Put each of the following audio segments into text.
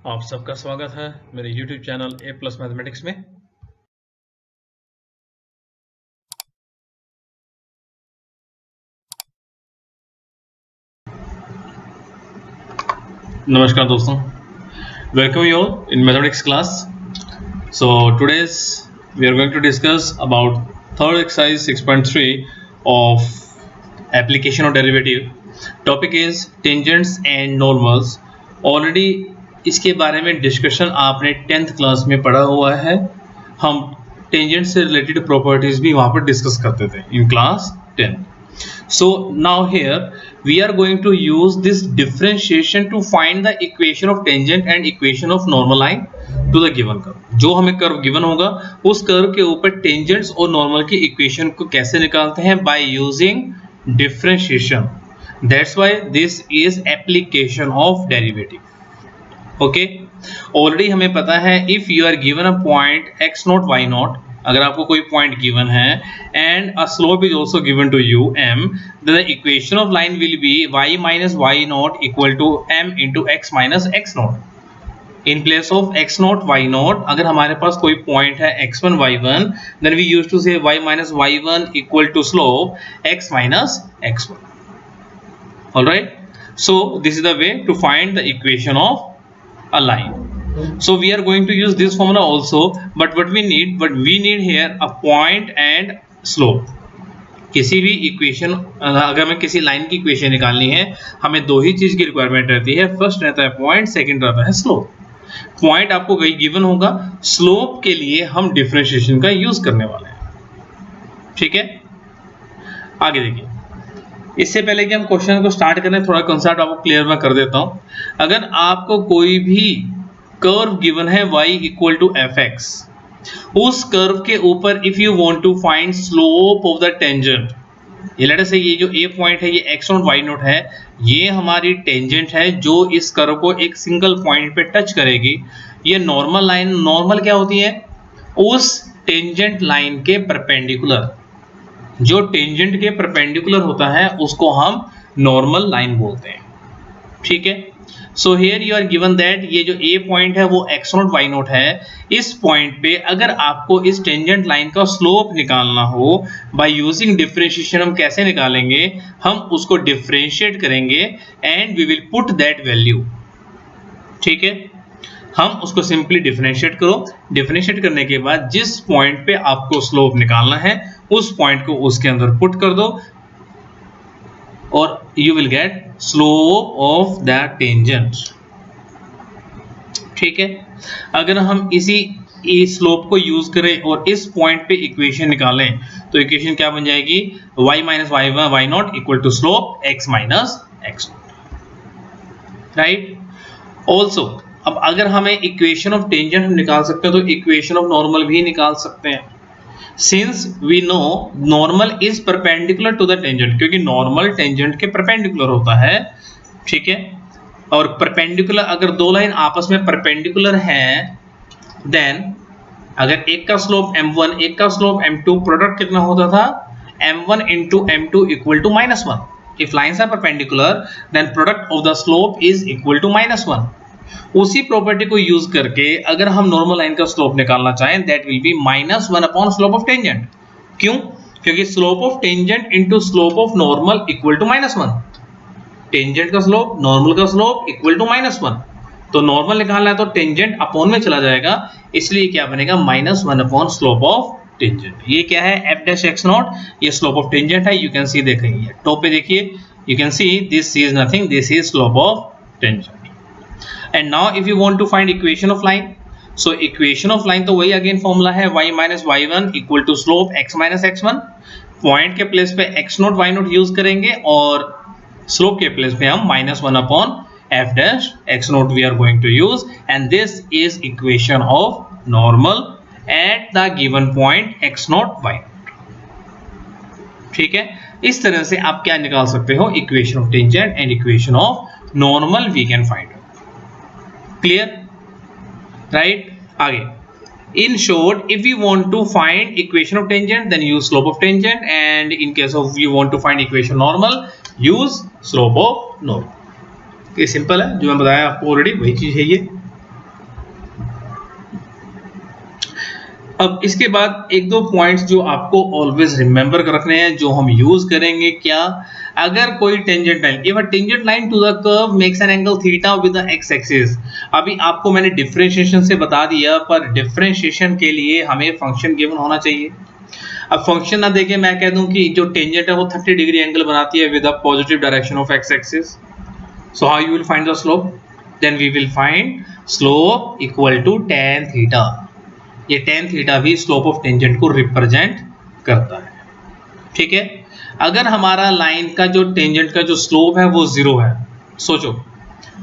आप सबका स्वागत है मेरे YouTube चैनल ए प्लस मैथमेटिक्स में। नमस्कार दोस्तों, welcome you all in mathematics class. So today's we are going to discuss about third exercise 6.3 of application of derivative. Topic is tangents and normals. Already इसके बारे में डिस्कशन आपने 10th class में पढ़ा हुआ है. हम टेंजेंट से रिलेटेड प्रॉपर्टीज भी वहाँ पर डिस्कस करते थे in class 10. So now here we are going to use this differentiation to find the equation of tangent and equation of normal line to the given curve. जो हमें curve given होगा उस curve के ऊपर tangents और normal की equation को कैसे निकालते हैं, by using differentiation. That's why this is application of derivative. Okay, already हमें पता है if you are given a point x nought y not, अगर आपको कोई पॉइंट गिवन है and a slope is also given to you m, the equation of line will be y minus y not equal to m into x minus x nought. In place of x nought y not, अगर हमारे पास कोई point है x1 y1, then we use to say y minus y1 equal to slope x minus x1. Alright, so this is the way to find the equation of a line. So we are going to use this formula also, but what we need here a point and slope. किसी भी equation, अगर हमें किसी line की equation निकालनी है हमें दो ही चीज की रिक्वायरमेंट रहती है. फर्स्ट रहता है पॉइंट, सेकंड रहता है स्लोप. पॉइंट आपको गिवन होगा, स्लोप के लिए हम डिफरेंशिएशन का यूज करने वाले हैं. ठीक है, आगे देखिए. इससे पहले कि हम क्वेश्चन को स्टार्ट करें, थोड़ा कंसेप्ट आपको क्लियर मैं कर देता हूं. अगर आपको कोई भी कर्व गिवन है y इक्वल टू fx, उस कर्व के ऊपर if you want to find slope of the tangent, ये लेट अस से ये जो a पॉइंट है ये x नॉट y नॉट है, ये हमारी टेंजेंट है जो इस कर्व को एक सिंगल पॉइंट पे टच करेगी. ये नॉर्मल लाइन, नॉर्मल क्या होती है, उस टेंजेंट लाइन के परपेंडिकुलर, जो टेंजेंट के परपेंडिकुलर होता है उसको हम नॉर्मल लाइन बोलते हैं. ठीक है, so here you are given that ये जो ए पॉइंट है वो x नॉट y नॉट है. इस पॉइंट पे अगर आपको इस टेंजेंट लाइन का स्लोप निकालना हो, बाय यूजिंग डिफरेंशिएशन हम कैसे निकालेंगे, हम उसको डिफरेंशिएट करेंगे and we will put that value. ठीक है, हम उसको सिंपली डिफरेंशिएट करो. डिफरेंशिएट करने के बाद जिस पॉइंट पे आपको स्लोप निकालना है उस पॉइंट को उसके अंदर पुट कर दो और you will gate slope of the tangent. ठीक है, अगर हम इसी स्लोप को यूज करें और इस पॉइंट पे इक्वेशन निकालें तो इक्वेशन क्या बन जाएगी, y minus y not equal to slope x minus x naught. Right, also अब अगर हमें इक्वेशन ऑफ टेंजेंट हम निकाल सकते हैं तो इक्वेशन ऑफ नॉर्मल भी निकाल सकते हैं. Since we know normal is perpendicular to the tangent, क्योंकि नॉर्मल टेंजेंट के परपेंडिकुलर होता है. ठीक है, और परपेंडिकुलर, अगर दो लाइन आपस में परपेंडिकुलर हैं देन अगर एक का स्लोप m1 एक का स्लोप m2, प्रोडक्ट कितना होता था, m1 into m2 equal to -1. If lines are perpendicular then product of the slope is equal to -1. उसी प्रॉपर्टी को यूज करके अगर हम नॉर्मल लाइन का स्लोप निकालना चाहें that will be -1 upon slope of tangent. क्यों, क्योंकि slope of tangent into slope of normal equal to -1. Tangent का स्लोप नॉर्मल का स्लोप इक्वल टू -1, तो नॉर्मल निकालना है तो टेंजेंट अपॉन में चला जाएगा, इसलिए क्या बनेगा -1 अपॉन स्लोप ऑफ टेंजेंट. ये क्या है, f डैश x नॉट, ये स्लोप ऑफ टेंजेंट है. यू कैन सी, देखिए टॉप पे देखिए, you can see this is nothing, this is slope of tangent. And now if you want to find equation of line, so equation of line तो वही again formula है y minus y1 equal to slope x minus x1. Point के place पे x naught y naught use करेंगे और slope के place पे हम -1 upon f dash x naught we are going to use, and this is equation of normal at the given point x naught y naught. ठीक है, इस तरह से आप क्या निकाल सकते हो, equation of tangent and equation of normal we can find. Clear, right. आगे, in short if you want to find equation of tangent then use slope of tangent, and in case of you want to find equation normal use slope of normal. ये simple है, जो मैं बताया आपको already वही चीज है ये. अब इसके बाद एक दो पॉइंट्स जो आपको ऑलवेज रिमेंबर रखने हैं, जो हम यूज करेंगे। क्या? अगर कोई tangent line, if a tangent line to the curve makes an angle theta with the x axis. अभी आपको मैंने डिफरेंशिएशन से बता दिया, पर डिफरेंशिएशन के लिए हमें फंक्शन गिवन होना चाहिए। अब फंक्शन ना देके मैं कह दूं कि जो टेंजेंट है वो 30 डिग्री एंगल बनाती है with a positive direction of x axis. So how you will find the slope? Then we will find slope equal to tan theta. ये tan थीटा भी स्लोप ऑफ टेंजेंट को represent करता है। ठीक है, अगर हमारा लाइन का जो टेंजेंट का जो स्लोप है वो 0 है, सोचो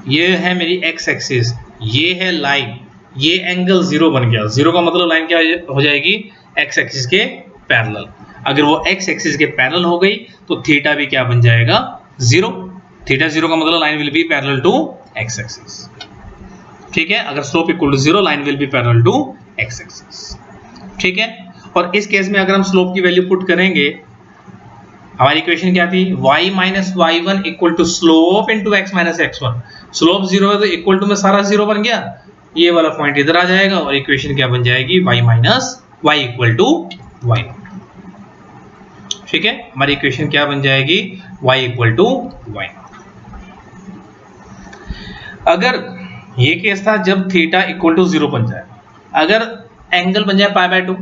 ये है मेरी एक्स एक्सिस, ये है लाइन, ये एंगल 0 बन गया। 0 का मतलब लाइन क्या हो जाएगी? एक्स एक्सिस के पैरेलल। अगर वो एक्स एक्सिस के पैरेलल हो गई तो थीटा भी क्या बन जाएगा? 0। थीटा 0 का मतलब line will be parallel to x axis. ठीक है, अगर slope equal to 0, line will be parallel to x axis. ठीक है, और इस केस में अगर हम स्लोप की वैल्यू पुट करेंगे, हमारी इक्वेशन क्या थी? y minus y1 equal to slope into x minus x1। Slope 0 है तो इक्वल टू में सारा 0 बन गया, ये वाला पॉइंट इधर आ जाएगा और इक्वेशन क्या बन जाएगी? y minus y equal to y0। ठीक है, हमारी इक्वेशन क्या बन जाएगी? y equal to y0। अगर ये केस था जब थीटा इक्वल टू 0 बन जाए, अगर एंगल बन जाए पाई बाय 2,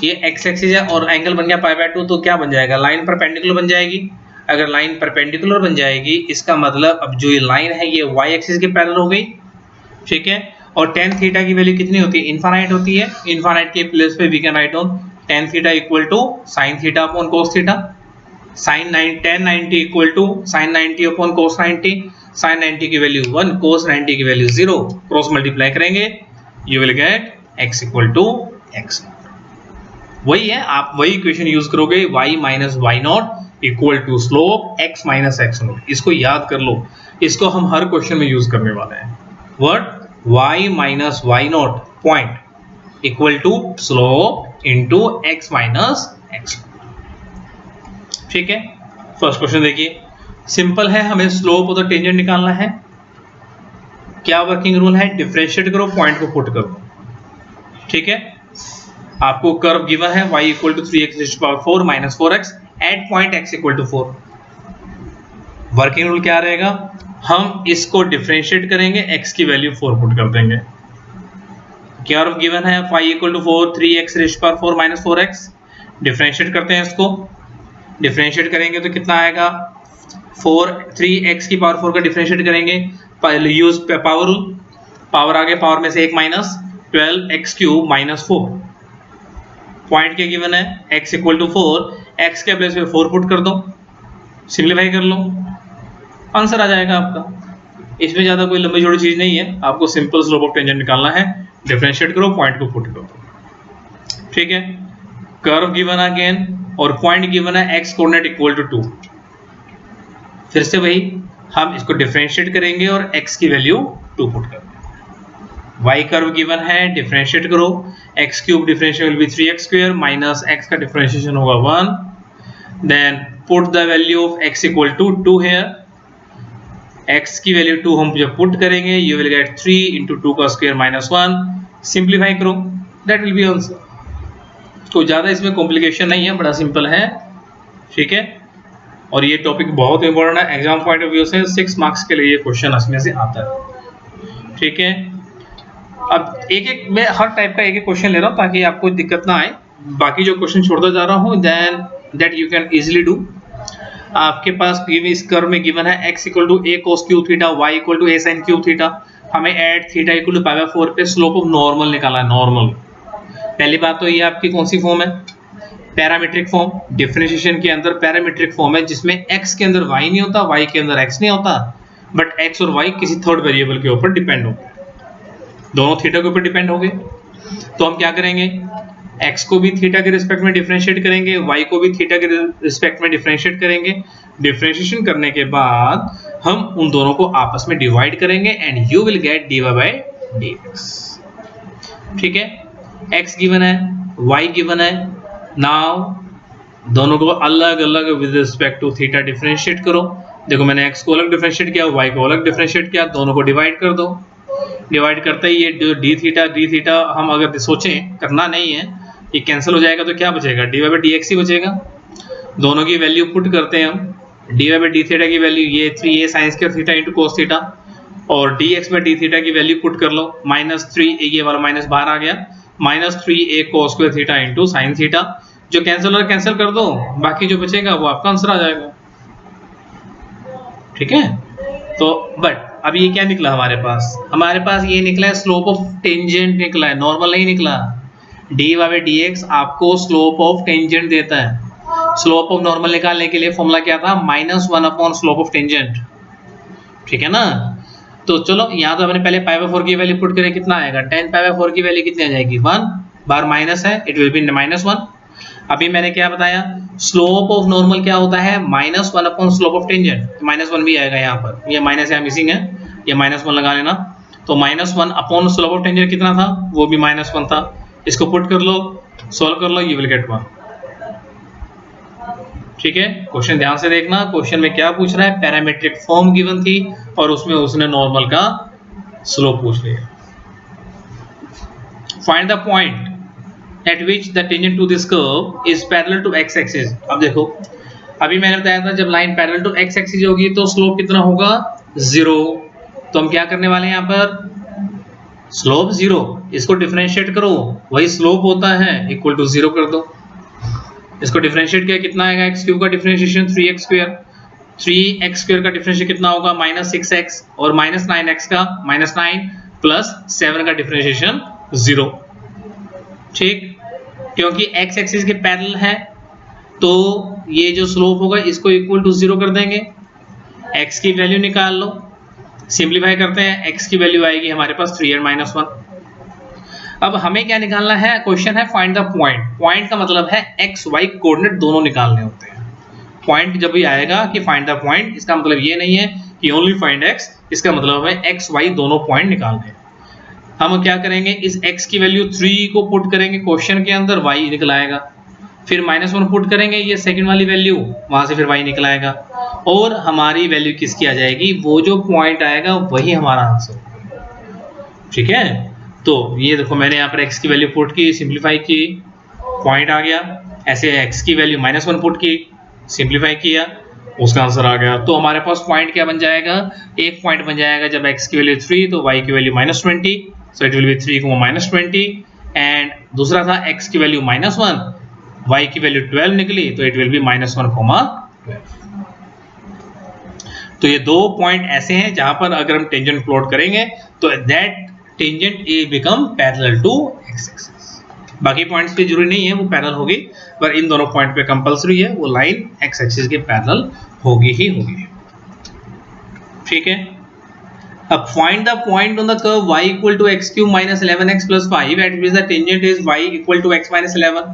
ये एक्स एक्सिस है और एंगल बन गया पाई बाय 2, तो क्या बन जाएगा? लाइन परपेंडिकुलर बन जाएगी। अगर लाइन परपेंडिकुलर बन जाएगी, इसका मतलब अब जो ये लाइन है ये वाई एक्सिस के पैरेलल हो गई। ठीक है, और tan थीटा की वैल्यू कितनी होती है? इनफाइनाइट होती है। इनफाइनाइट के प्लेस पे we can write down tan theta equal to sin theta upon cos theta. tan 90 equal to sin 90 upon cos 90। sin 90 की वैल्यू 1, cos 90 की वैल्यू 0, क्रॉस मल्टीप्लाई करेंगे, you will get x equal to x। वही है, आप वही equation use करोगे, y minus y naught equal to slope x minus x naught. इसको याद कर लो, इसको हम हर क्वेश्चन में यूज करने वाले हैं। Word y minus y naught point equal to slope into x minus x. ठीक है, फर्स्ट क्वेश्चन देखिए, सिंपल है, हमें स्लोप ऑफ द टेंजेंट निकालना है। क्या वर्किंग रूल है? डिफरेंशिएट करो, पॉइंट को पुट करो। ठीक है, आपको कर्व गिवन है y equal to 3x raise to power 4 minus 4x at point x equal to 4। Working rule क्या रहेगा? हम इसको डिफरेंशिएट करेंगे, x की वैल्यू 4 पुट कर देंगे। कर्व गिवन है y equal to 4 3x raise to power 4 minus 4x। Differentiate करते हैं इसको, डिफरेंशिएट करेंगे तो कितना आएगा? 3x की पावर 4 का डिफरेंशिएट करेंगे, पहले यूज पावर रूल, पावर आगे, पावर में से एक minus 12x cube minus 4। Point क्या गिवन है? x इक्वल टू 4, x के प्लेस पे 4 पुट कर दो, सिंप्लीफाई कर लो, आंसर आ जाएगा आपका। इसमें ज्यादा कोई लंबी चौड़ी चीज नहीं है, आपको सिंपल स्लोप ऑफ टेंजेंट निकालना है। डिफरेंशिएट करो, पॉइंट को पुट करो। ठीक है, कर्व गिवन अगेन और पॉइंट गिवन है x कोऑर्डिनेट इक्वल टू 2। फिर से वही, हम इसको डिफरेंशिएट करेंगे और x की वैल्यू 2 पुट करेंगे। y कर्व गिवन है, डिफरेंशिएट करो, x cube differentiate will be 3x square minus x का डिफरेंशिएशन होगा 1, then put the value of x equal to 2 here. x की वैल्यू 2 हम जब पुट करेंगे, यू विल गेट 3 इंटू 2 का स्क्वायर माइनस 1। सिंप्लीफाई करो, दैट विल बी आंसर। कोई ज़्यादा इसमें कॉम्प्लिकेशन नहीं है, बड़ा सिंपल है। ठीक है, और ये टॉपिक बहुत इंपॉर्टेंट है, एग्जाम पॉइंट ऑफ व्यू से 6 मार्क्स के लिए ये क्वेश्चन इसमें से आता है। ठीक है, अब एक एक मैं हर टाइप का एक एक क्वेश्चन ले रहा हूँ ताकि आपको दिक्कत ना आए। बाकी जो क्वेश्चन छोड़ता जा रहा हूँ, then that you can easily do. आपके पास इस कर्व में गिवन है x equal to a cos cube theta, y equal to a sin cube theta. हमें at theta equal to pi by 4 पे स्लोप ऑफ नॉर्मल निकाला है। Normal, पहली बात तो ये आपकी कौन सी फॉर्म है? Parametric form. डिफरेंशिएशन के अंदर पैरामीट्रिक फॉर्म है जिसमें x के अंदर y नहीं होता, y के अंदर x नहीं होता, बट x और y किसी थर्ड वेरिएबल के ऊपर डिपेंड होते हैं, दोनों थीटा के ऊपर डिपेंड हो गए। तो हम क्या करेंगे? x को भी थीटा के रिस्पेक्ट में डिफरेंशिएट करेंगे, y को भी थीटा के रिस्पेक्ट में डिफरेंशिएट करेंगे। डिफरेंशिएशन करने के बाद हम उन दोनों को आपस में डिवाइड करेंगे and you will get dy by dx। ठीक है, x गिवन है, y गिवन है। नाउ दोनों को अलग अलग with respect to theta differentiate करो। देखो मैंने x को अलग डिफरेंशिएट किया, y को अलग डिफरेंशिएट किया, दोनों को डिवाइड कर दो। डिवाइड करते ही ये डी थीटा हम अगर सोचें, करना नहीं है, ये कैंसिल हो जाएगा तो क्या बचेगा, d Y by D x ही बचेगा। दोनों की वैल्यू पुट करते हैं हम, d Y by d theta की वैल्यू ये 3a sine square theta into cos theta, और d x by d theta की वैल्यू पुट कर लो, -3a, ये वाला माइनस बाहर आ गया, -3a cos square theta into sine theta. जो कैंसिल हो कैंसिल कर दो, बाकी जो बचेगा वो आपका आंसर आ जाएगा। ठीक है, तो बट अब ये क्या निकला हमारे पास ये निकला है स्लोप ऑफ टेंजेंट निकला है, नॉर्मल नहीं निकला। D Y by D X आपको स्लोप ऑफ टेंजेंट देता है। स्लोप ऑफ नॉर्मल निकालने के लिए फॉर्मूला क्या था, -1 अपॉन स्लोप ऑफ टेंजेंट। ठीक है ना, तो चलो यहाँ तो हमने पहले पाई बाई 4 की वैल्यू पुट करें, कितना आएगा, 10 पाई बाई 4 की वैल्यू कितनी आ जाएगी, 1 बार माइनस है, इट विल बी -1। अभी मैंने क्या बताया, स्लोप ऑफ नॉर्मल क्या होता है, -1 अपॉन स्लोप ऑफ टेंजेंट, -1 भी आएगा यहाँ पर, ये माइनस यहाँ मिसिंग है, ये -1 लगा लेना। तो -1 अपॉन स्लोप ऑफ टेंजेंट कितना था, वो भी -1 था। इसको पुट कर लो, सॉल्व कर लो, यू विल गेट 1। ठीक है, क्वेश्चन ध्यान से देखना, क्वेश्चन में क्या पूछ रहा है, पैरामीट्रिक फॉर्म गिवन थी और उसमें उसने नॉर्मल का स्लोप पूछ लिया। Find the point at which the tangent to this curve is parallel to x axis। अब देखो, अभी मैंने बताया था जब line parallel to x axis होगी तो स्लोप कितना होगा, 0। तो हम क्या करने वाले हैं यहाँ पर, स्लोप 0, इसको डिफरेंशिएट करो, वही स्लोप होता है, इक्वल टू 0 कर दो। इसको डिफरेंशिएट किया कितना आएगा, x क्यूब का differentiation 3x square, 3x square का डिफरेंशिएट कितना होगा, -6x, और -9x का -9 प्लस 7 का डिफरेंशिएशन 0। ठीक, क्योंकि x एक्सिस के पैरेलल है तो ये जो स्लोप होगा इसको इक्वल टू 0 कर देंगे। x की वैल्यू निकाल लो, सिंपलीफाई करते हैं, x की वैल्यू आएगी हमारे पास 3 और -1। अब हमें क्या निकालना है, क्वेश्चन है फाइंड द पॉइंट। पॉइंट का मतलब है x y कोऑर्डिनेट दोनों निकालने होते हैं। पॉइंट जब भी आएगा कि फाइंड द पॉइंट, इसका मतलब ये नहीं है कि ओनली फाइंड x, इसका मतलब है x y दोनों पॉइंट निकालने। हम क्या करेंगे, इस x की वैल्यू 3 को पुट करेंगे क्वेश्चन के अंदर, y निकल आएगा, फिर -1 पुट करेंगे, ये सेकंड वाली वैल्यू, वहां से फिर y निकल आएगा, और हमारी वैल्यू किसकी आ जाएगी, वो जो पॉइंट आएगा वही हमारा आंसर। ठीक है, तो ये देखो मैंने यहाँ पर x की वैल्यू पुट की, सिंप्लीफाई की, पॉइंट आ गया। ऐसे x की वैल्यू -1 पुट की, सिंप्लीफाई किया, उसका आंसर आ गया। तो हमारे पास पॉइंट क्या बन जाएगा, एक पॉइंट बन जाएगा जब x की वैल्यू 3 तो y की value -20, so it will be 3, -20, and दूसरा था x की वैल्यू -1, y की वैल्यू 12 निकली तो it will be -1, 12। तो ये दो पॉइंट ऐसे हैं जहां पर अगर हम टेंजेंट प्लॉट करेंगे तो that tangent A become parallel to x axis। बाकी पॉइंट्स पे जरूरी नहीं है वो पैरेलल होगी, पर इन दोनों पॉइंट पे कंपलसरी है, वो लाइन x एक्सिस के पैरेलल होगी ही होगी। ठीक है, अब find the point on the curve y equal to x cube minus 11x plus 5 at which the tangent is y equal to x minus 11।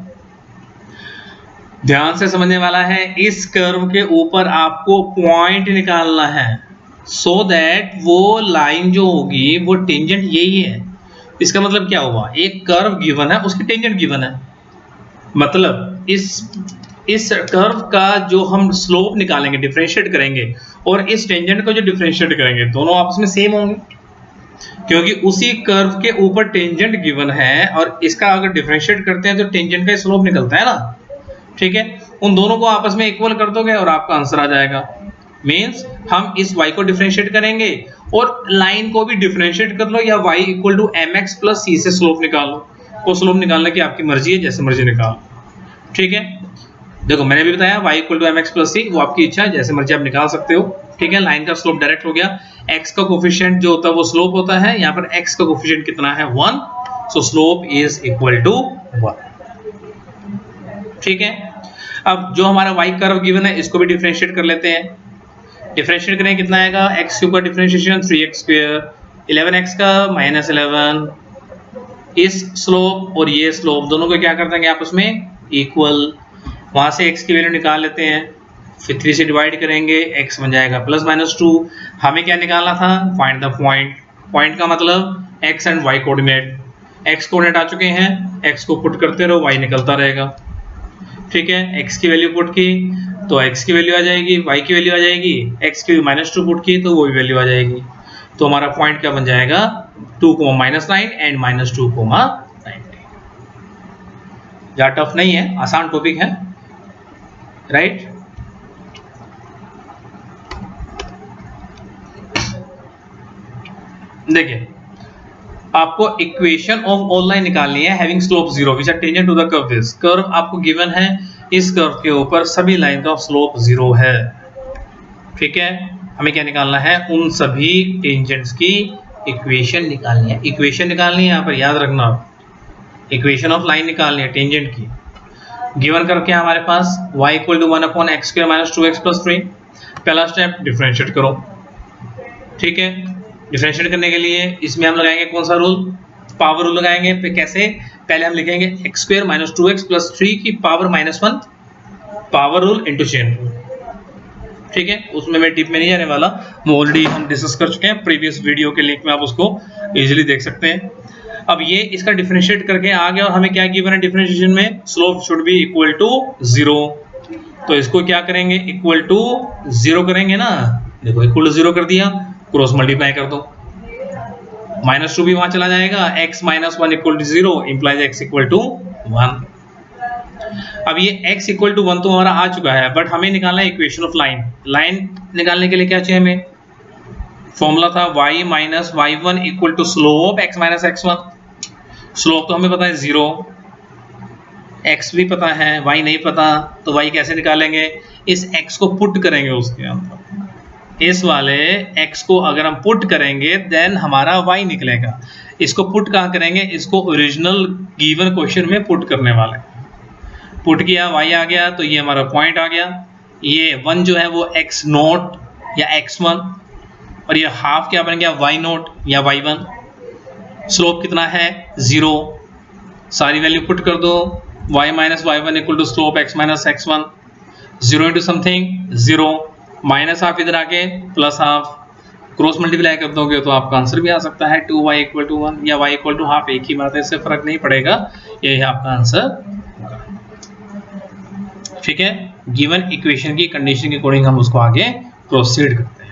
ध्यान से समझने वाला है, इस कर्व के ऊपर आपको पॉइंट निकालना है, so that वो लाइन जो होगी वो टेंजेंट यही है। इसका मतलब क्या हुआ, एक कर्व गिवन है, उसकी टेंजेंट गिवन है, मतलब इस कर्व का जो हम स्लोप निकालेंगे, डिफरेंशिएट करेंगे, और इस टेंजेंट को जो डिफरेंशिएट करेंगे, दोनों आपस में सेम होंगे, क्योंकि उसी कर्व के ऊपर टेंजेंट गिवन है, और इसका अगर डिफरेंशिएट करते हैं तो टेंजेंट का स्लोप निकलता है ना। ठीक है, उन दोनों को आपस में इक्वल कर दोगे और आपका आंसर आ जाएगा। मीन्स हम इस y को डिफरेंशिएट करेंगे और लाइन को भी डिफरेंशिएट कर लो, या y equal to mx plus c से स्लोप निकालो। वो स्लोप निकालने की आपकी मर्जी है, जैसे मर्जी निकालो। ठीक है, देखो मैंने भी बताया y equal to mx plus c, वो आपकी इच्छा है, जैसे मर्जी आप निकाल सकते हो। ठीक है, लाइन का स्लोप डायरेक्ट हो गया, x का कोफिशिएंट जो होता है वो स्लोप होता है, यहाँ पर x का कोफिशिएंट कितना है, 1, so slope is equal to 1। ठीक है, अब जो हमारा y कर्व गिवन है इसको भी डिफरेंशिएट कर लेते हैं। डिफरेंशिएट करें कितना आएगा, x क्यूब का डिफरेंशिएशन 3x स्क्वायर, 11x का -11, इस स्लोप और ये स्लोप दोनों को क्या कर देंगे आपस में इक्वल, वहां से x की वैल्यू निकाल लेते हैं, फिर 3 से डिवाइड करेंगे, x बन जाएगा +-2। हमें क्या निकालना था, फाइंड द पॉइंट। पॉइंट का मतलब x and y coordinate, x coordinate आ चुके हैं, x को पुट करते रहो, y निकलता रहेगा। ठीक है, x की वैल्यू पुट की तो x की वैल्यू आ जाएगी, y की वैल्यू आ जाएगी, x की -2 पुट की तो वो भी वैल्यू आ जाएगी। तो हमारा पॉइंट क्या बन जाएगा, 2, -9 एंड -2, 90। ज़्यादा टफ नहीं है, आसान टॉपिक है, राइट। देखिए आपको इक्वेशन ऑफ ऑल लाइन निकालनी है having slope 0 which are tangent to the curve. This curve आपको गिवन है, इस कर्व के ऊपर सभी लाइन का स्लोप 0 है, ठीक है। हमें क्या निकालना है, उन सभी टेंजेंट्स की इक्वेशन निकालनी है। इक्वेशन निकालनी है, यहाँ पर याद रखना, इक्वेशन ऑफ लाइन निकालनी है टेंजेंट की। गिवन कर्व क्या है हमारे पास, y equal to 1/x² - 2x + 3। पहला स्टेप डिफरेंशिएट करो, ठीक है। डिफरेंशिएट करने के लिए इसमें हम लगाएंगे कौन सा रूल, पावर रूल लगाएंगे। पे कैसे, पहले हम लिखेंगे x² - 2x + 3 की power -1, power rule into chain rule, ठीक है। उसमें मैं टिप में नहीं जाने वाला, वो ऑलरेडी हम डिस्कस कर चुके हैं प्रीवियस वीडियो के लिंक में, आप उसको इजीली देख सकते हैं। अब ये इसका डिफरेंशिएट करके आ गया और हमें क्या गिवन है डिफरेंशिएशन में, slope should be equal to 0। तो इसको क्या करेंगे, इक्वल टू 0 करेंगे ना, देखो इक्वल टू 0 कर दिया, क्रॉस मल्टीप्लाई कर दो, -2 भी वहां चला जाएगा, x - 1 = 0 implies x equal to 1। अब ये x इक्वल टू 1 तो हमारा आ चुका है, बट हमें निकालना है इक्वेशन ऑफ लाइन। लाइन निकालने के लिए क्या चाहिए हमें, फॉर्मूला था y - y1 equal to slope x - x1। Slope तो हमें पता है 0, x भी पता है, y नहीं पता, तो y कैसे निकालेंगे, इस x को पुट करेंगे उसके अंदर। इस वाले x को अगर हम पुट करेंगे देन हमारा y निकलेगा। इसको पुट कहाँ करेंगे, इसको ओरिजिनल गिवन क्वेश्चन में पुट करने वाले, पुट किया, y आ गया, तो ये हमारा पॉइंट आ गया। ये 1 जो है वो x0 या x1, और ये हाफ क्या बन गया, y0 या y1। स्लोप कितना है 0, सारी वैल्यू पुट कर दो, y - y1 equal to slope x - x1, 0 into something 0, minus half इधर आके प्लस हाफ, क्रॉस मल्टीप्लाई कर दोगे तो आपका आंसर भी आ सकता है 2y इक्वल टू 1 या y इक्वल टू हाफ, एक ही बात है, इससे फर्क नहीं पड़ेगा, यही आपका आंसर होगा, ठीक है। गिवन इक्वेशन की कंडीशन के अकॉर्डिंग हम उसको आगे प्रोसीड करते हैं।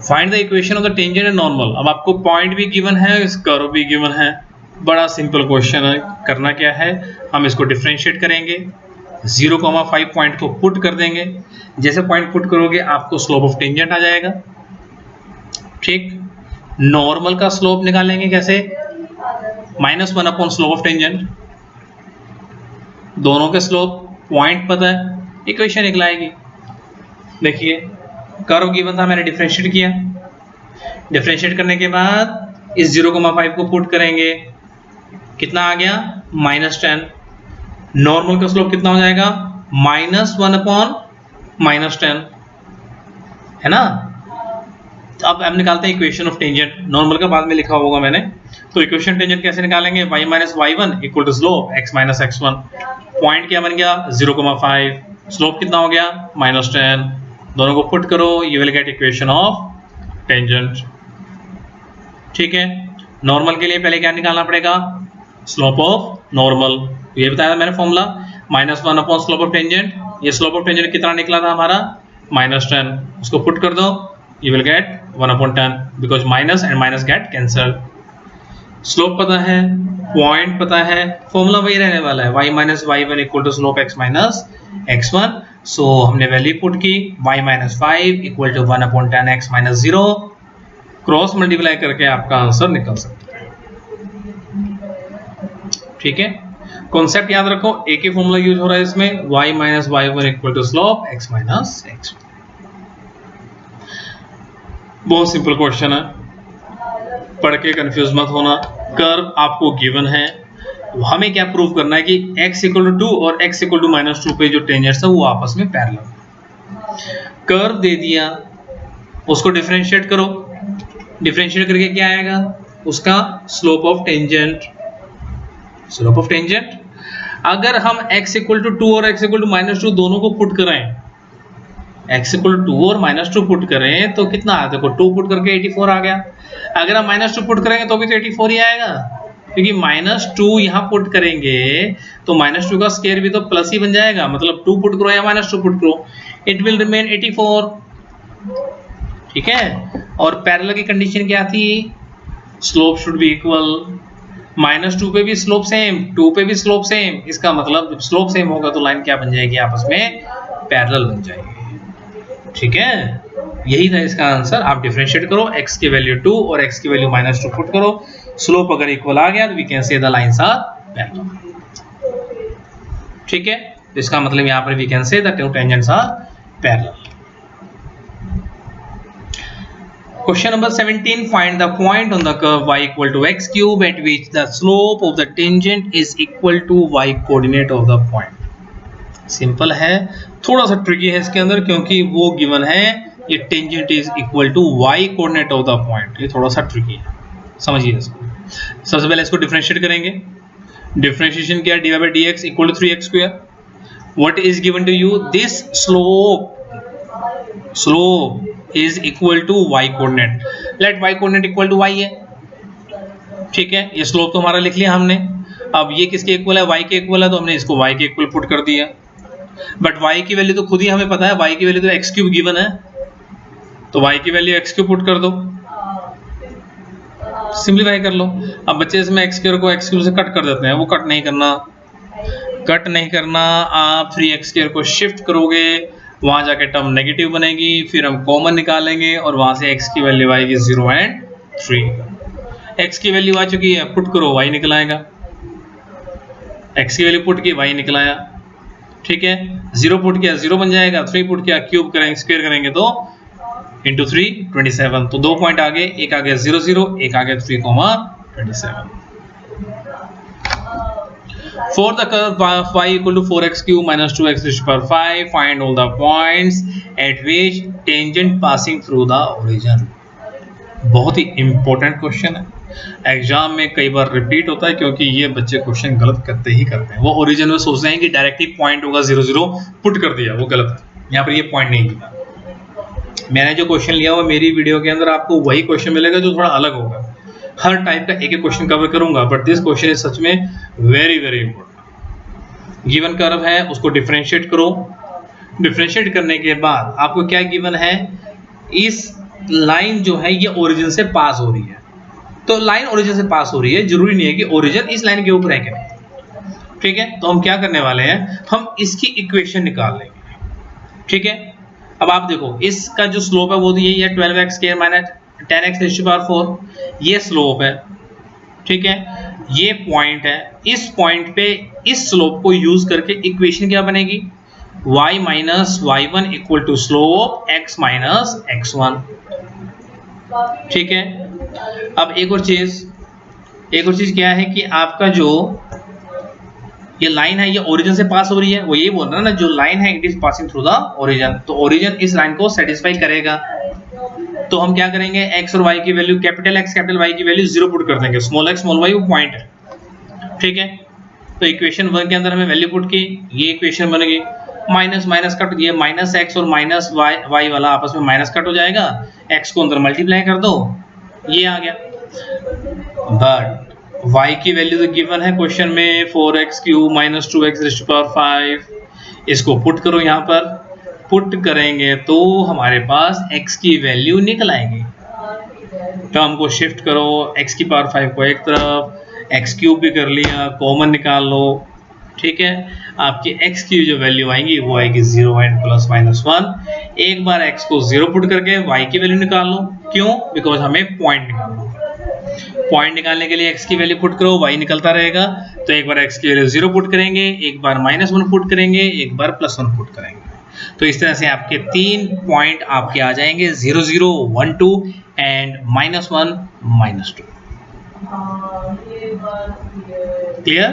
Find the equation of the tangent and normal. अब आपको पॉइंट भी गिवन है, कर्व भी गिवन है, बड़ा सिंपल क्वेश्चन है। करना क्या है, हम इसको डिफरेंशिएट करेंगे, 0,5 पॉइंट को पुट कर देंगे, जैसे पॉइंट पुट करोगे आपको स्लोप ऑफ टेंजेंट आ जाएगा, ठीक। नॉर्मल का स्लोप निकालेंगे कैसे, -1 अपॉन स्लोप ऑफ टेंजेंट, दोनों के स्लोप पॉइंट पता है, इक्वेशन निकलाएगी। देखिए कर्व गिवन था, मैंने डिफरेंशिएट किया, डिफरेंशिएट करने के बाद इस 0,5 को पुट करेंगे, कितना आ गया -10। नॉर्मल का स्लोप कितना हो जाएगा, -1 अपॉन -10, है ना। तो अब हम निकालते हैं इक्वेशन ऑफ टेंजेंट, नॉर्मल का बाद में लिखा होगा मैंने। तो इक्वेशन टेंजेंट कैसे निकालेंगे, y - y1 equal to slope x - x1, point क्या बन गया 0,5, स्लोप कितना हो गया -10, दोनों को पुट करो, you will get equation of tangent, ठीक है। नॉर्मल के लिए पहले क्या निकालना पड़ेगा, स्लोप ऑफ नॉर्मल, ये बताया मैंने formula, -1 upon slope of tangent, ये स्लोप ऑफ टेंजेंट कितना निकला था हमारा -10, उसको पुट कर दो, you will gate 1/10 because minus and minus get cancel. Slope पता है, पॉइंट पता है, फॉर्मूला वही रहने वाला है, y - y1 equal to slope x - x1। So हमने वैल्यू पुट की, y - 5 equal to 1/10 x - 0, cross multiply करके आपका आंसर निकल सकता है, ठीक है। कॉन्सेप्ट याद रखो, एक ही फॉर्मूला यूज हो रहा है इसमें, y - y1 equal to slope x - x1। बहुत सिंपल क्वेश्चन है, पढ़ के कंफ्यूज मत होना। कर्व आपको गिवन है, हमें क्या प्रूव करना है कि x इक्वल टू 2 और x इक्वल टू -2 पे जो टेंजेंट्स है वो आपस में पैरेलल। कर्व दे दिया, उसको डिफरेंशिएट करो, डिफरेंशिएट करके क्या आएगा, उसका slope of tangent, slope of tangent. अगर हम x इक्वल टू 2 और x इक्वल टू -2 दोनों को पुट करें, x इक्वल टू 2 और -2 पुट करें तो कितना आया, देखो 2 पुट करके 84 आ गया। अगर हम -2 पुट करेंगे तो भी तो 84 ही आएगा, क्योंकि -2 यहाँ पुट करेंगे तो -2 का स्क्वायर भी तो प्लस ही बन जाएगा, मतलब 2 पुट करो या -2 पुट करो, इट विल रिमेन 84, ठीक है। और पैरेलल की कंडीशन क्या थी, स्लोप शुड बी इक्वल, -2 पे भी स्लोप सेम, 2 पे भी स्लोप सेम। इसका मतलब जब स्लोप सेम होगा तो लाइन क्या बन जाएगी, आपस में पैरेलल बन जाएगी। ठीक है, यही था इसका आंसर। आप डिफरेंशिएट करो, x की वैल्यू 2 और x की वैल्यू -2 पुट करो, स्लोप अगर इक्वल आ गया तो we can say the lines are parallel. ठीक है, तो इसका मतलब यहाँ पर we can say the two tangents are parallel. Question number 17. Find the point on the curve y equal to x cube at which the slope of the tangent is equal to y coordinate of the point. Simple है, थोड़ा सा tricky है इसके अंदर क्योंकि वो given है ये tangent is equal to y coordinate of the point. ये थोड़ा सा ट्रिकी है, समझिए इसको। सबसे पहले इसको डिफरेंशिएट करेंगे। डिफरेंशिएशन क्या है, dy by dx equal to 3x square. What is given to you, this slope is equal to y coordinate, let y coordinate equal to y है। ठीक है, ये स्लोप तो हमारा लिख लिया हमने। अब ये किसके इक्वल है, y के इक्वल है, तो हमने इसको y के इक्वल पुट कर दिया। बट y की वैल्यू तो खुद ही हमें पता है, y की वैल्यू तो x क्यूब गिवन है, तो y की वैल्यू x क्यूब पुट कर दो, सिंप्लीफाई कर लो। अब बच्चे इसमें x स्क्वायर को x क्यूब से कट कर देते हैं, वो कट नहीं करना, आप 3x स्क्वायर को शिफ्ट करोगे, वहां जाके टर्म नेगेटिव बनेगी, फिर हम कॉमन निकालेंगे और वहां से x की वैल्यू आएगी 0 एंड 3। x की वैल्यू आ चुकी है, पुट करो y निकल आएगा, x की वैल्यू पुट की y निकल आया। ठीक है, 0 पुट किया 0 बन जाएगा, 3 पुट किया क्यूब करेंगे, स्क्वायर करेंगे तो इंटू 3 27। तो 2 पॉइंट आगे, एक आ गया 0 0, एक आ गया 3,27। For the curve y equal to 4x cube minus 2x raised to power 5, find all the points at which tangent passing through the origin. बहुत ही इंपॉर्टेंट क्वेश्चन है, एग्जाम में कई बार रिपीट होता है क्योंकि ये बच्चे क्वेश्चन गलत करते हैं। वो ओरिजिन में सोच रहे हैं कि डायरेक्टली पॉइंट होगा 0 0, पुट कर दिया, वो गलत है। यहाँ पर ये पॉइंट नहीं लिखा। मैंने जो क्वेश्चन लिया हुआ मेरी वीडियो के अंदर आपको वही क्वेश्चन मिलेगा जो थोड़ा अलग होगा। हर टाइप का एक क्वेश्चन कवर करूंगा, बट दिस क्वेश्चन इज सच में very very important. Given curve है, उसको डिफरेंशिएट करो। डिफरेंशिएट करने के बाद आपको क्या गिवन है, इस लाइन जो है ये ओरिजिन से पास हो रही है। तो लाइन ओरिजिन से पास हो रही है, जरूरी नहीं है कि ओरिजिन इस लाइन के ऊपर है कि नहीं। ठीक है, तो हम क्या करने वाले हैं, हम इसकी इक्वेशन निकाल लेंगे। ठीक है, अब आप देखो इसका जो स्लोप है वो तो यही है 12x square minus 10x raise to power 4, ये स्लोप है। ठीक है, ये पॉइंट है, इस पॉइंट पे इस स्लोप को यूज करके इक्वेशन क्या बनेगी, y minus y1 equal to slope x minus x1। ठीक है, अब एक और चीज क्या है कि आपका जो ये लाइन है ये ओरिजिन से पास हो रही है, वो ये बोल रहा है ना, जो लाइन है it is passing through the origin, तो ओरिजिन इस लाइन को सेटिस्फाई करेगा। तो हम क्या करेंगे, x और y की value, capital X capital Y की वैल्यू 0 पुट कर देंगे, स्मॉल x स्मॉल y वो पॉइंट है। ठीक है, तो इक्वेशन 1 के अंदर हमें वैल्यू पुट की, ये इक्वेशन बन गई। माइनस माइनस कट, ये माइनस x और माइनस y वाला आपस में माइनस कट हो जाएगा, x को अंदर मल्टीप्लाई कर दो, ये आ गया। बट y की वैल्यू तो गिवन है क्वेश्चन में 4x cube minus 2x raise to power 5, इसको पुट करो। यहाँ पर पुट करेंगे तो हमारे पास x की वैल्यू निकल आएगी। टर्म को शिफ्ट करो, x की पावर 5 को एक तरफ, x क्यूब भी कर लिया, कॉमन निकाल लो। ठीक है, आपकी x की जो वैल्यू आएंगी वो आएगी 0 एंड प्लस माइनस 1। एक बार x को 0 पुट करके y की वैल्यू निकाल लो, क्यों, बिकॉज हमें पॉइंट निकालना है। पॉइंट निकालने के लिए x की वैल्यू पुट करो, y निकलता रहेगा, तो एक बार x की वैल्यू 0 पुट करेंगे, एक बार -1 पुट करेंगे, एक बार +1 पुट करेंगे। तो इस तरह से आपके 3 पॉइंट आपके आ जाएंगे 0 0 1 2 एंड -1 -2। क्लियर,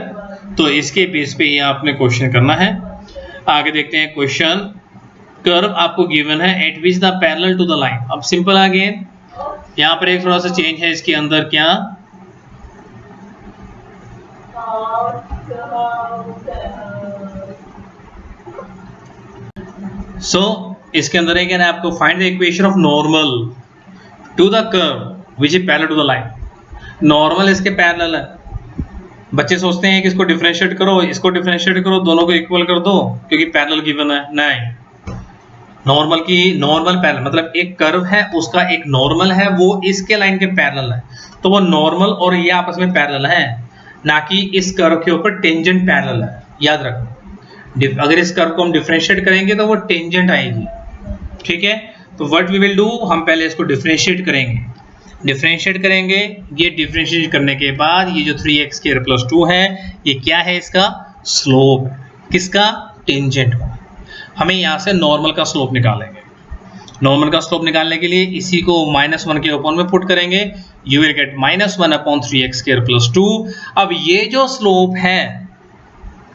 तो इसके बेस पे ये आपने क्वेश्चन करना है। आगे देखते हैं क्वेश्चन, कर्व आपको गिवन है at which the parallel to the line. अब सिंपल अगेन, यहाँ पर एक थोड़ा सा चेंज है इसके अंदर, क्या, इसके अंदर है क्या, आपको find the equation of normal to the curve which is parallel to the line. Normal इसके पैरेलल है, बच्चे सोचते हैं कि इसको डिफरेंशिएट करो, इसको डिफरेंशिएट करो, दोनों को इक्वल कर दो क्योंकि पैरेलल गिवन है। नहीं, नॉर्मल की नॉर्मल पैरेलल मतलब एक कर्व है उसका एक नॉर्मल है, वो इसके लाइन के पैरेलल है, तो वो नॉर्मल और ये आपस में पैरेलल है। ना कि इस कर्व के ऊपर टेंजेंट पैरेलल है, याद रखो। अगर इस कर्व को हम डिफरेंशिएट करेंगे तो वो टेंजेंट आएगी, ठीक है। तो व्हाट वी विल डू, हम पहले इसको डिफरेंशिएट करेंगे। ये डिफरेंशिएट करने के बाद ये जो 3x² + 2 है, ये क्या है, इसका स्लोप। किसका? टेंजेंट का। हमें यहाँ से नॉर्मल का स्लोप निकालेंगे। नॉर्मल का स्लोप निकालने के लिए इसी को -1 के अपॉन में पुट करेंगे, यू विल गेट -1/3x² + 2। अब ये जो स्लोप है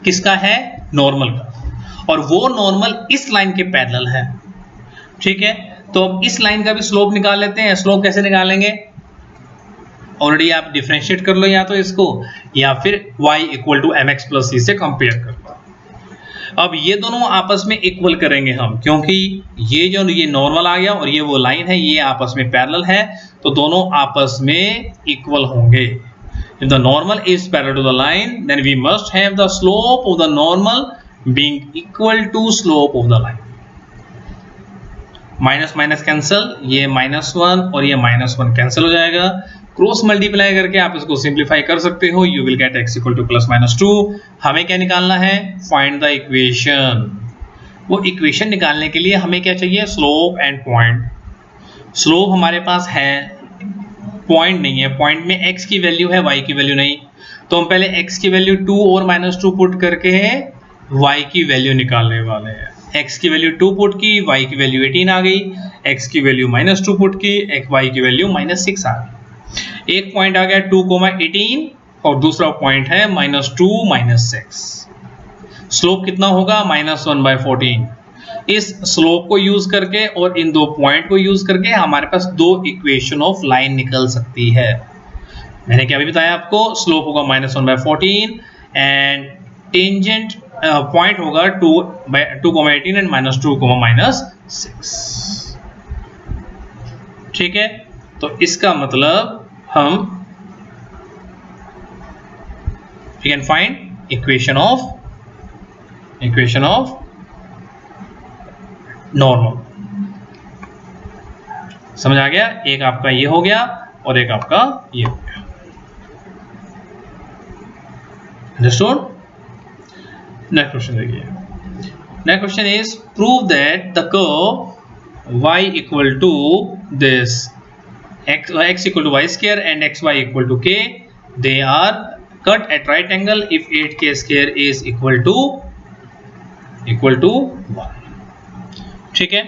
किसका है? नॉर्मल का, और वो नॉर्मल इस लाइन के पैरेलल है, ठीक है। तो अब इस लाइन का भी स्लोप निकाल लेते हैं। स्लोप कैसे निकालेंगे? ऑलरेडी आप डिफरेंशिएट कर लो या तो इसको, या फिर y = mx + c से कंपेयर कर लो। अब ये दोनों आपस में इक्वल करेंगे हम, क्योंकि ये नॉर्मल आ गया और ये वो लाइन है, ये आपस में पैरेलल है, तो दोनों आपस में इक्वल होंगे। If the normal is parallel to the line, then we must have the slope of the normal being equal to slope of the line. Minus minus cancel, ये -1 और ये -1 कैंसिल हो जाएगा। क्रॉस मल्टीप्लाई करके आप इसको simplify कर सकते हो, यू विल गेट x = +-2। हमें क्या निकालना है? Find the equation. वो इक्वेशन निकालने के लिए हमें क्या चाहिए? Slope and point. स्लोप हमारे पास है, पॉइंट नहीं है। पॉइंट में x की वैल्यू है, y की वैल्यू नहीं। तो हम पहले x की वैल्यू 2 और -2 पुट करके y की वैल्यू निकालने वाले हैं। x की वैल्यू 2 पुट की, y की वैल्यू 18 आ गई। x की वैल्यू -2 पुट की, y की वैल्यू -6 आ गई। एक पॉइंट आ गया 2,18 और दूसरा पॉइंट है -2 -6। स्लोप कितना होगा? -1/14। इस स्लोप को यूज करके और इन दो पॉइंट को यूज करके हमारे पास दो इक्वेशन ऑफ लाइन निकल सकती है। मैंने क्या भी बताया आपको? स्लोप होगा -1/14 एंड टेंजेंट पॉइंट होगा 2,18 एंड -2, -6। ठीक है, तो इसका मतलब हम we can find equation of normal. समझ आ गया? एक आपका ये हो गया और एक आपका ये हो गया। अंडरस्टूड? नेक्स्ट क्वेश्चन देखिए। Next question is prove that the curve y = this x = y² and xy = k, they are cut at right angle if 8k² is equal to 1। ठीक है,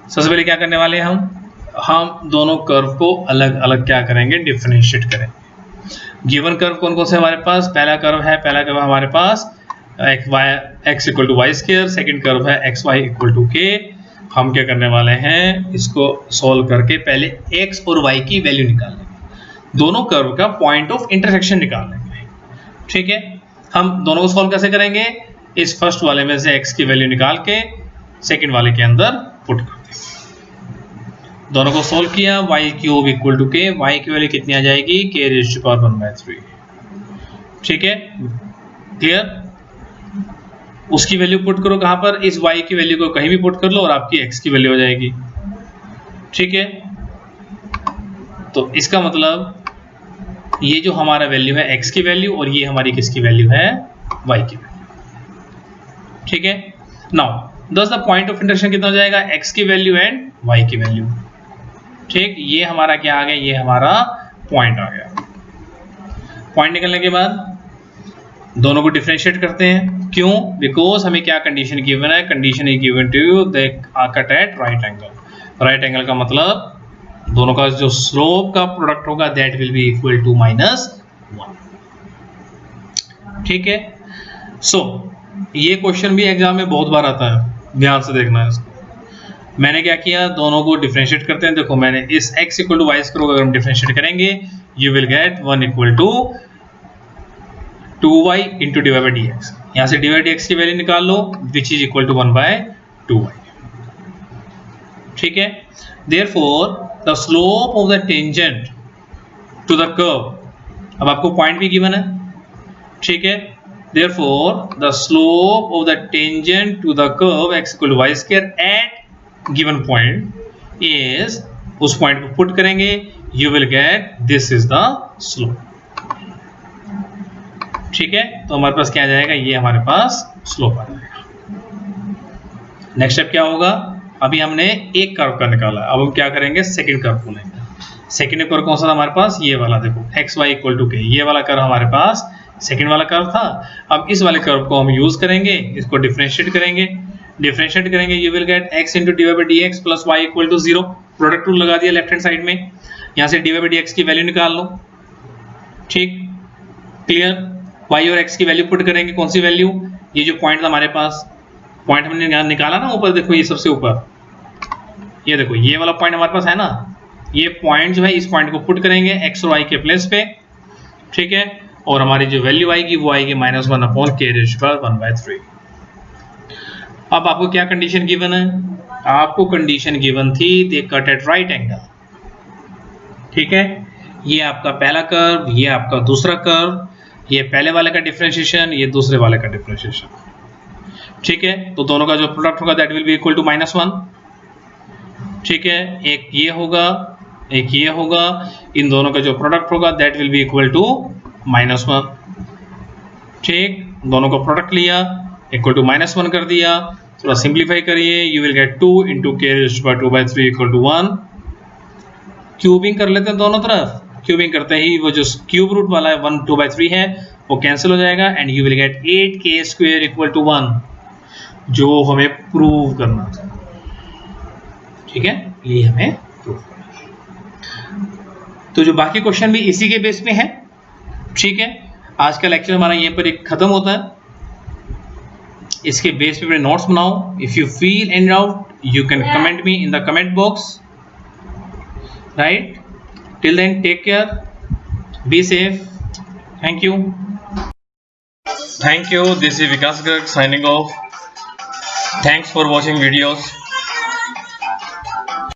सबसे पहले क्या करने वाले हैं हम दोनों कर्व को अलग अलग क्या करेंगे? डिफरेंशिएट करेंगे। गिवन कर्व कौन कौन से हमारे पास? पहला कर्व हमारे पास x = y², सेकंड कर्व है xy = k। हम क्या करने वाले हैं? इसको सॉल्व करके पहले x और y की वैल्यू निकाल लेंगे, दोनों कर्व का पॉइंट ऑफ इंटरसेक्शन निकाल लेंगे। ठीक है, हम दोनों को सॉल्व कैसे करेंगे? इस फर्स्ट वाले में से x की वैल्यू निकाल के सेकंड वाले के अंदर पुट कर देंगे। दोनों को सॉल्व किया, y³ = k, y की वैल्यू कितनी आ जाएगी? k⁻⁴। ठीक है, क्लियर? उसकी वैल्यू पुट करो कहां पर? इस y की वैल्यू को कहीं भी पुट कर लो और आपकी x की वैल्यू हो जाएगी। ठीक है, तो इसका मतलब ये जो हमारा वैल्यू है x की वैल्यू और ये हमारी किसकी वैल्यू है? y की वैल्यू। ठीक है, नाउ दस द पॉइंट ऑफ इंटरसेक्शन कितना हो जाएगा? x की वैल्यू एंड y की वैल्यू। ठीक, ये हमारा क्या आ गया? ये हमारा पॉइंट आ गया। पॉइंट निकलने के बाद दोनों को डिफरेंशिएट करते हैं। क्यों? बिकॉज हमें क्या कंडीशन गिवन है? Condition is given to you they are cut at right angle. Right angle का मतलब दोनों का जो स्लोप का प्रोडक्ट होगा that will be equal to -1। ठीक है, सो ये क्वेश्चन भी एग्जाम में बहुत बार आता है, ध्यान से देखना है इसको। मैंने क्या किया? दोनों को डिफरेंशिएट करते हैं। देखो, मैंने इस x = y² अगर हम डिफरेंशिएट करेंगे, you will gate 1 = 2y × dx। यहाँ से dx की वैल्यू निकाल लो, which is equal to 1/2y। ठीक है, therefore the slope of the tangent to the curve, अब आपको पॉइंट भी गिवन है। ठीक है, therefore the slope of the tangent to the curve x = y² at given point is, उस point को पुट करेंगे, you will get this is the slope। ठीक है, तो हमारे पास क्या आ जाएगा, ये हमारे पास स्लोप आ जाएगा। नेक्स्ट स्टेप क्या होगा, अभी हमने एक कर्व का निकाला, अब हम क्या करेंगे, सेकंड कर्व को लेंगे। सेकंड कर्व कौन सा था हमारे पास, ये वाला, देखो एक्स वाई इक्वल टू के, ये वाला कर्व हमारे पास सेकंड वाला कर्व था। अब इस वाले कर्व को हम यूज करेंगे, इसको डिफरेंशिएट करेंगे। डिफरेंशिएट करेंगे, you will get x into D Y by D X plus Y equal to 0। Product rule लगा दिया लेफ्ट हैंड साइड में, यहाँ से D Y by D X की वैल्यू निकाल लो। ठीक, क्लियर। y और x की वैल्यू पुट करेंगे, कौन सी वैल्यू, ये जो पॉइंट था हमारे पास, पॉइंट हमने निकाला ना ऊपर, देखो ये सबसे ऊपर, ये देखो ये वाला पॉइंट हमारे पास है ना, ये पॉइंट जो है, इस पॉइंट को पुट करेंगे x और y के प्लेस पे। ठीक है, और हमारी जो वैल्यू आएगी वो आएगी -1 upon k raise to power 1/3। अब आपको क्या कंडीशन गिवन है, आपको कंडीशन गिवन थी दे कट एट राइट एंगल। ठीक है, ये आपका पहला कर्व, ये आपका दूसरा कर्व, ये पहले वाले का डिफरेंशिएशन, ये दूसरे वाले का डिफरेंशिएशन। ठीक है, तो दोनों का जो प्रोडक्ट होगा that will be equal to -1। ठीक है, एक ये होगा, एक ये होगा, इन दोनों का जो प्रोडक्ट होगा that will be equal to -1। ठीक, दोनों का प्रोडक्ट लिया, इक्वल टू -1 कर दिया, थोड़ा सिंप्लीफाई करिए, you will get 2 into K raise to power 2/3 equal to 1। Cubing कर लेते हैं दोनों तरफ, क्यूबिंग करते ही वो जो क्यूब रूट वाला है 1 2/3 है वो कैंसिल हो जाएगा, and you will get 8k² equal to 1, जो हमें प्रूव करना था। ठीक है, ये हमें प्रूव करना है। तो जो बाकी क्वेश्चन भी इसी के बेस पे है। ठीक है, आज का लेक्चर हमारा यहीं पर खत्म होता है। इसके बेस पे अपने नोट्स बनाओ। If you feel any doubt you can comment me in the comment box, right. Till then take care, be safe, thank you. Thank you. This is Vikas Garg signing off. Thanks for watching videos.